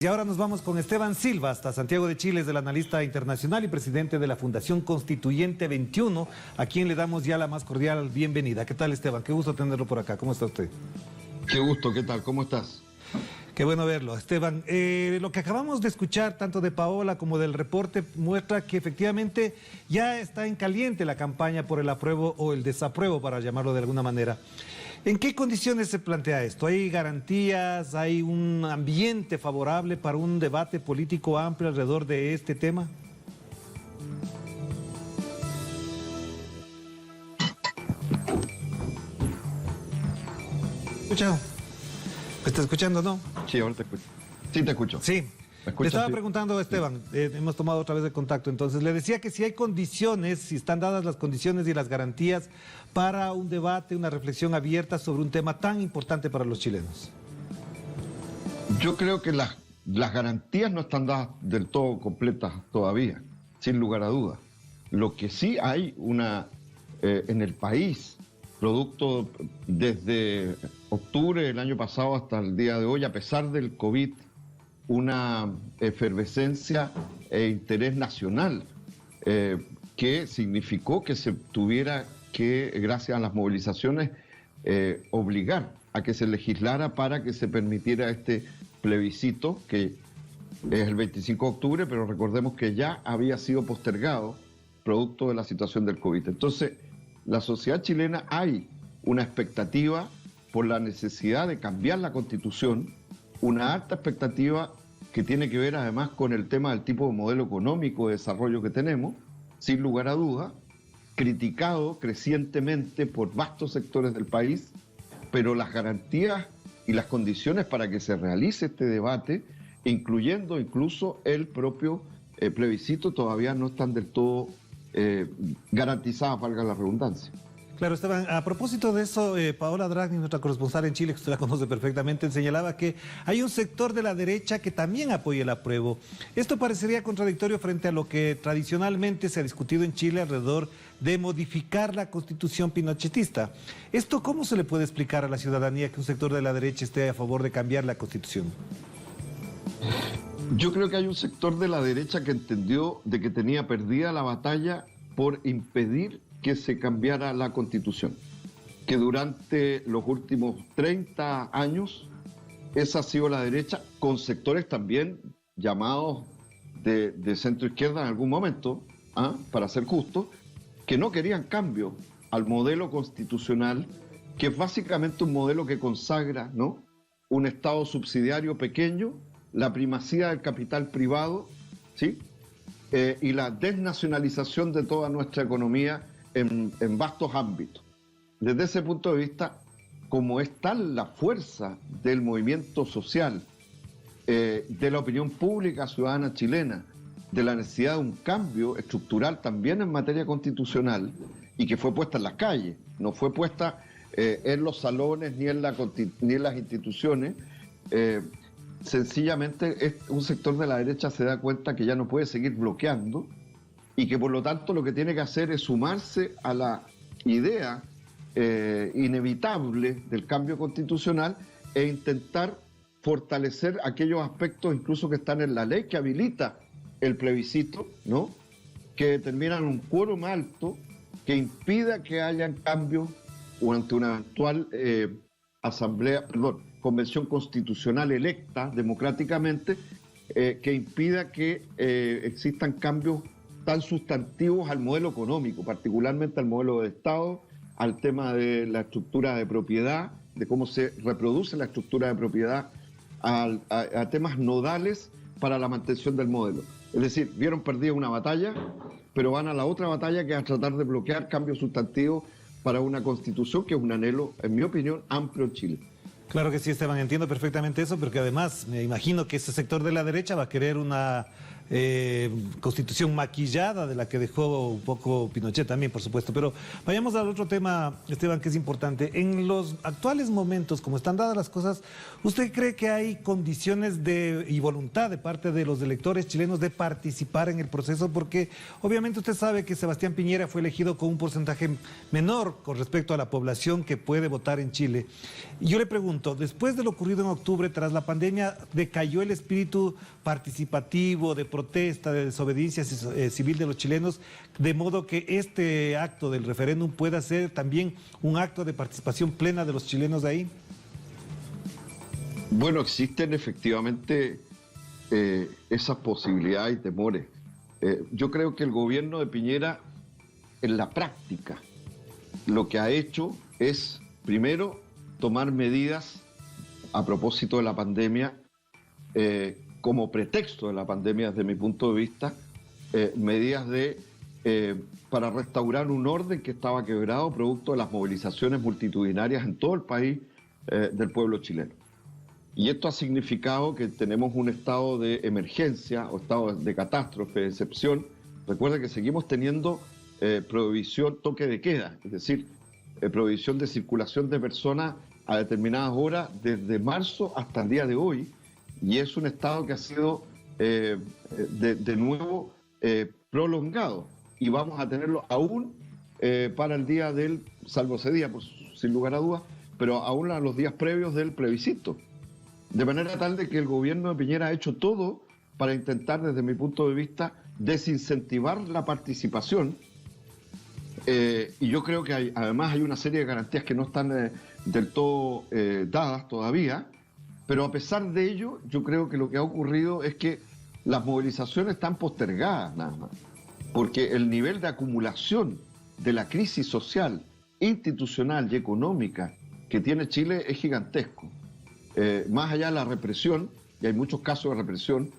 Y ahora nos vamos con Esteban Silva hasta Santiago de Chile, es el analista internacional y presidente de la Fundación Constituyente 21, a quien le damos ya la más cordial bienvenida. ¿Qué tal, Esteban? Qué gusto tenerlo por acá. ¿Cómo está usted? Qué gusto, ¿qué tal? ¿Cómo estás? Qué bueno verlo, Esteban. Lo que acabamos de escuchar, tanto de Paola como del reporte, muestra que efectivamente ya está en caliente la campaña por el apruebo o el desapruebo, para llamarlo de alguna manera. ¿En qué condiciones se plantea esto? ¿Hay garantías? ¿Hay un ambiente favorable para un debate político amplio alrededor de este tema? ¿Escuchado? ¿Me está escuchando, no? Sí, ahora te escucho. Sí, te escucho. Sí. Le estaba Sí. preguntando a Esteban, hemos tomado otra vez el contacto, entonces le decía que si hay condiciones, si están dadas las condiciones y las garantías para un debate, una reflexión abierta sobre un tema tan importante para los chilenos. Yo creo que las garantías no están dadas del todo completas todavía, sin lugar a dudas. Lo que sí hay en el país, producto desde octubre del año pasado hasta el día de hoy, a pesar del COVID, una efervescencia e interés nacional que significó que se tuviera que, gracias a las movilizaciones, obligar a que se legislara para que se permitiera este plebiscito, que es el 25 de octubre, pero recordemos que ya había sido postergado producto de la situación del COVID. Entonces, la sociedad chilena hay una expectativa por la necesidad de cambiar la Constitución, una alta expectativa que tiene que ver además con el tema del tipo de modelo económico de desarrollo que tenemos, sin lugar a dudas, criticado crecientemente por vastos sectores del país, pero las garantías y las condiciones para que se realice este debate, incluyendo incluso el propio plebiscito, todavía no están del todo garantizadas, valga la redundancia. Claro, Esteban, a propósito de eso, Paola Dragni, nuestra corresponsal en Chile, que usted la conoce perfectamente, señalaba que hay un sector de la derecha que también apoya el apruebo. Esto parecería contradictorio frente a lo que tradicionalmente se ha discutido en Chile alrededor de modificar la constitución pinochetista. ¿Esto cómo se le puede explicar a la ciudadanía que un sector de la derecha esté a favor de cambiar la constitución? Yo creo que hay un sector de la derecha que entendió de que tenía perdida la batalla por impedir que se cambiara la Constitución, que durante los últimos 30 años esa ha sido la derecha, con sectores también llamados de centro izquierda en algún momento, para ser justo, que no querían cambio al modelo constitucional, que es básicamente un modelo que consagra, ¿no?, un Estado subsidiario pequeño, la primacía del capital privado, ¿sí?, y la desnacionalización de toda nuestra economía en vastos ámbitos. Desde ese punto de vista, como es tal la fuerza del movimiento social, de la opinión pública ciudadana chilena, de la necesidad de un cambio estructural también en materia constitucional, y que fue puesta en las calles, no fue puesta en los salones ni en las instituciones, sencillamente un sector de la derecha se da cuenta que ya no puede seguir bloqueando y que por lo tanto lo que tiene que hacer es sumarse a la idea inevitable del cambio constitucional e intentar fortalecer aquellos aspectos incluso que están en la ley que habilita el plebiscito, ¿no?, que determinan un quórum alto que impida que hayan cambios o ante una eventual convención constitucional electa democráticamente, que impida que existan cambios tan sustantivos al modelo económico, particularmente al modelo de Estado, al tema de la estructura de propiedad, de cómo se reproduce la estructura de propiedad, a temas nodales para la mantención del modelo. Es decir, vieron perdida una batalla, pero van a la otra batalla, que es a tratar de bloquear cambios sustantivos para una constitución que es un anhelo, en mi opinión, amplio en Chile. Claro que sí, Esteban, entiendo perfectamente eso, porque además me imagino que ese sector de la derecha va a querer una constitución maquillada de la que dejó un poco Pinochet también, por supuesto. Pero vayamos al otro tema, Esteban, que es importante. En los actuales momentos, como están dadas las cosas, ¿usted cree que hay condiciones y voluntad de parte de los electores chilenos de participar en el proceso? Porque obviamente usted sabe que Sebastián Piñera fue elegido con un porcentaje menor con respecto a la población que puede votar en Chile. Y yo le pregunto, después de lo ocurrido en octubre, tras la pandemia, ¿decayó el espíritu participativo, de protesta, de desobediencia civil de los chilenos, de modo que este acto del referéndum pueda ser también un acto de participación plena de los chilenos de ahí? Bueno, existen efectivamente esas posibilidades y temores. Yo creo que el gobierno de Piñera, en la práctica, lo que ha hecho es, primero, tomar medidas a propósito de la pandemia, como pretexto de la pandemia, desde mi punto de vista, medidas para restaurar un orden que estaba quebrado producto de las movilizaciones multitudinarias en todo el país del pueblo chileno. Y esto ha significado que tenemos un estado de emergencia o estado de catástrofe, de excepción. Recuerda que seguimos teniendo prohibición, toque de queda, es decir, prohibición de circulación de personas a determinadas horas desde marzo hasta el día de hoy, y es un estado que ha sido de nuevo prolongado, y vamos a tenerlo aún para el día salvo ese día, pues, sin lugar a dudas, pero aún a los días previos del plebiscito. De manera tal de que el gobierno de Piñera ha hecho todo para intentar, desde mi punto de vista, desincentivar la participación. Y yo creo que además hay una serie de garantías que no están del todo dadas todavía, pero a pesar de ello, yo creo que lo que ha ocurrido es que las movilizaciones están postergadas nada más, porque el nivel de acumulación de la crisis social, institucional y económica que tiene Chile es gigantesco. Más allá de la represión, y hay muchos casos de represión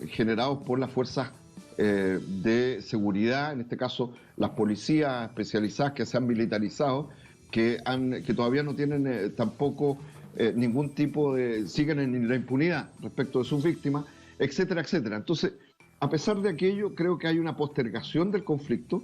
generados por las fuerzas de seguridad, en este caso las policías especializadas que se han militarizado, que todavía no tienen tampoco ningún tipo siguen en la impunidad respecto de sus víctimas, etcétera, etcétera. Entonces, a pesar de aquello, creo que hay una postergación del conflicto,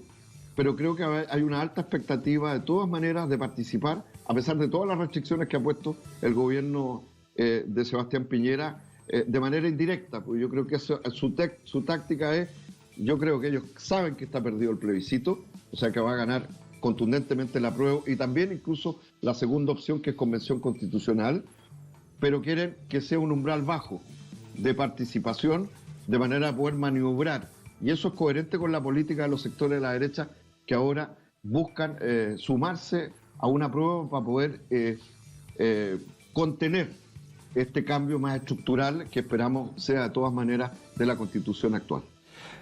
pero creo que hay una alta expectativa de todas maneras de participar, a pesar de todas las restricciones que ha puesto el gobierno de Sebastián Piñera de manera indirecta, porque yo creo que su táctica es, yo creo que ellos saben que está perdido el plebiscito, o sea que va a ganar contundentemente el apruebo, y también incluso la segunda opción, que es convención constitucional, pero quieren que sea un umbral bajo de participación, de manera a poder maniobrar, y eso es coherente con la política de los sectores de la derecha que ahora buscan sumarse a un apruebo para poder contener este cambio más estructural que esperamos sea de todas maneras de la Constitución actual.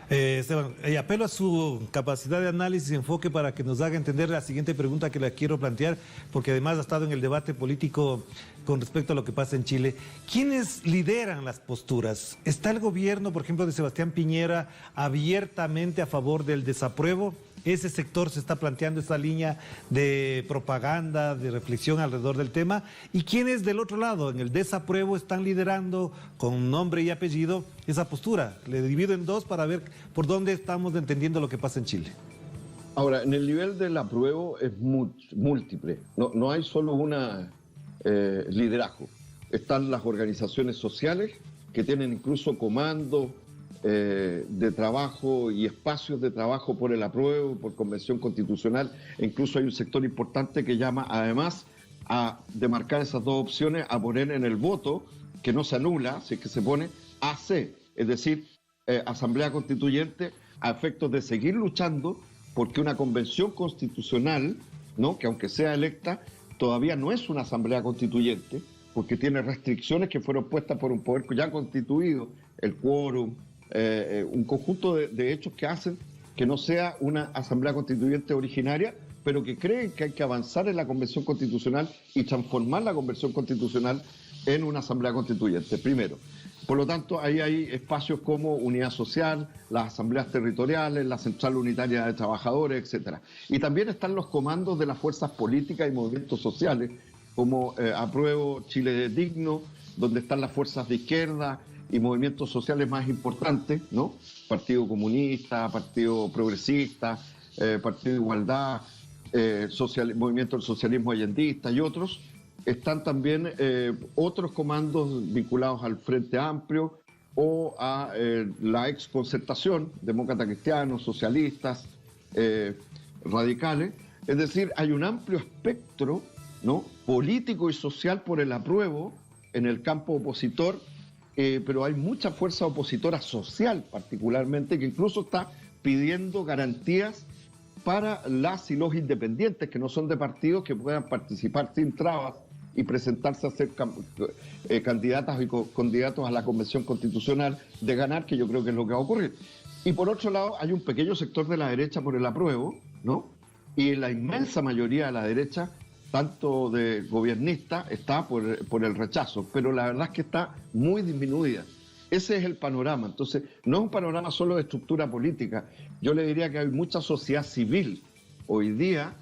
Esteban, apelo a su capacidad de análisis y enfoque para que nos haga entender la siguiente pregunta que le quiero plantear, porque además ha estado en el debate político con respecto a lo que pasa en Chile. ¿Quiénes lideran las posturas? ¿Está el gobierno, por ejemplo, de Sebastián Piñera abiertamente a favor del desapruebo? ¿Ese sector se está planteando esta línea de propaganda, de reflexión alrededor del tema? ¿Y quiénes del otro lado, en el desapruebo, están liderando con nombre y apellido esa postura? Le divido en dos para ver por dónde estamos entendiendo lo que pasa en Chile. Ahora, en el nivel del apruebo es múltiple. No hay solo una liderazgo. Están las organizaciones sociales que tienen incluso comandos de trabajo y espacios de trabajo por el apruebo, por convención constitucional, e incluso hay un sector importante que llama, además a demarcar esas dos opciones, a poner en el voto, que no se anula, si es que se pone AC, es decir, Asamblea Constituyente, a efectos de seguir luchando porque una convención constitucional, ¿no?, que aunque sea electa, todavía no es una Asamblea Constituyente, porque tiene restricciones que fueron puestas por un poder ya constituido, el quórum, un conjunto de hechos que hacen que no sea una Asamblea Constituyente originaria, pero que creen que hay que avanzar en la Convención Constitucional y transformar la Convención Constitucional en una Asamblea Constituyente, primero. Por lo tanto, ahí hay espacios como Unidad Social, las asambleas territoriales, la Central Unitaria de Trabajadores, etcétera. Y también están los comandos de las fuerzas políticas y movimientos sociales, como Apruebo Chile Digno, donde están las fuerzas de izquierda, y movimientos sociales más importantes, ¿no? Partido Comunista, Partido Progresista, Partido de Igualdad, Movimiento del Socialismo Allendista y otros. Están también otros comandos vinculados al Frente Amplio o a la ex concertación, demócratas cristianos, socialistas, radicales. Es decir, hay un amplio espectro, ¿no?, político y social por el apruebo en el campo opositor, pero hay mucha fuerza opositora social particularmente, que incluso está pidiendo garantías para las y los independientes que no son de partidos, que puedan participar sin trabas y presentarse a ser candidatas y candidatos a la Convención Constitucional de ganar, que yo creo que es lo que va a ocurrir. Y por otro lado, hay un pequeño sector de la derecha por el apruebo, ¿no? Y la inmensa mayoría de la derecha, tanto de gobernista, está por el rechazo, pero la verdad es que está muy disminuida. Ese es el panorama. Entonces, no es un panorama solo de estructura política. Yo le diría que hay mucha sociedad civil hoy día,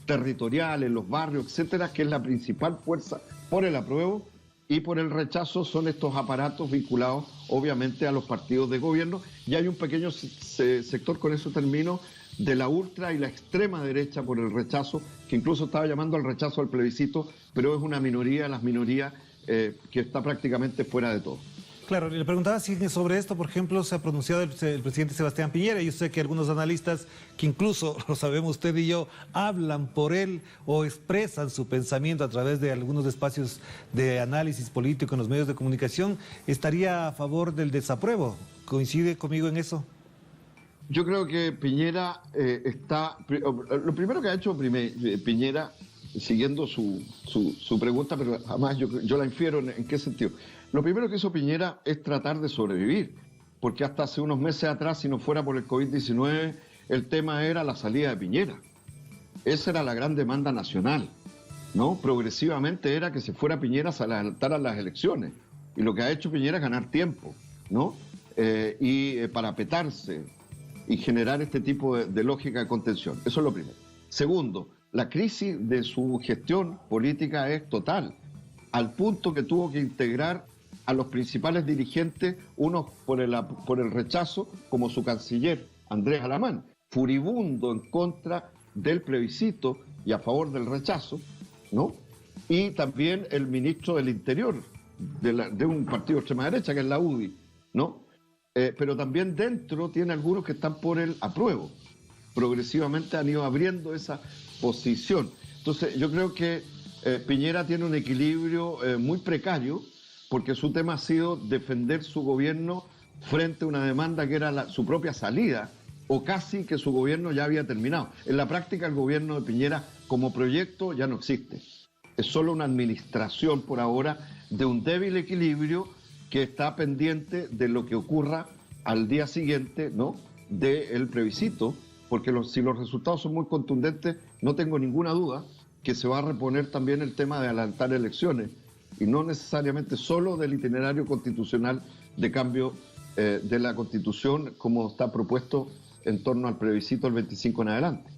territorial, en los barrios, etcétera, que es la principal fuerza por el apruebo, y por el rechazo son estos aparatos vinculados, obviamente, a los partidos de gobierno. Y hay un pequeño sector, con eso termino, de la ultra y la extrema derecha por el rechazo, que incluso estaba llamando al rechazo al plebiscito, pero es una minoría, las minorías, que está prácticamente fuera de todo. Claro, le preguntaba si sobre esto, por ejemplo, se ha pronunciado el presidente Sebastián Piñera. Yo sé que algunos analistas, que incluso, lo sabemos usted y yo, hablan por él o expresan su pensamiento a través de algunos espacios de análisis político en los medios de comunicación, estaría a favor del desapruebo. ¿Coincide conmigo en eso? Yo creo que Piñera lo primero que ha hecho Piñera, siguiendo su pregunta, pero además yo la infiero en qué sentido. Lo primero que hizo Piñera es tratar de sobrevivir, porque hasta hace unos meses atrás, si no fuera por el COVID-19, el tema era la salida de Piñera. Esa era la gran demanda nacional, ¿no? Progresivamente era que se fuera Piñera, se adelantaran las elecciones. Y lo que ha hecho Piñera es ganar tiempo, ¿no? Y parapetarse y generar este tipo de lógica de contención. Eso es lo primero. Segundo, la crisis de su gestión política es total, al punto que tuvo que integrar a los principales dirigentes, unos por el rechazo, como su canciller Andrés Alamán, furibundo en contra del plebiscito y a favor del rechazo, ¿no? Y también el ministro del Interior de un partido de extrema derecha, que es la UDI, ¿no? Pero también dentro tiene algunos que están por el apruebo. Progresivamente han ido abriendo esa posición. Entonces yo creo que Piñera tiene un equilibrio muy precario, porque su tema ha sido defender su gobierno frente a una demanda que era su propia salida, o casi que su gobierno ya había terminado. En la práctica el gobierno de Piñera como proyecto ya no existe. Es solo una administración por ahora de un débil equilibrio que está pendiente de lo que ocurra al día siguiente, ¿no?, del plebiscito, porque si los resultados son muy contundentes, no tengo ninguna duda que se va a reponer también el tema de adelantar elecciones, y no necesariamente solo del itinerario constitucional de cambio de la Constitución, como está propuesto en torno al plebiscito el 25 en adelante.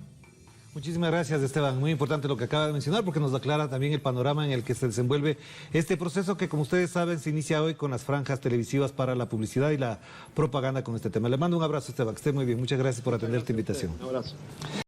Muchísimas gracias, Esteban. Muy importante lo que acaba de mencionar, porque nos aclara también el panorama en el que se desenvuelve este proceso que, como ustedes saben, se inicia hoy con las franjas televisivas para la publicidad y la propaganda con este tema. Le mando un abrazo, Esteban, que esté muy bien. Muchas gracias por atender esta invitación. Un abrazo.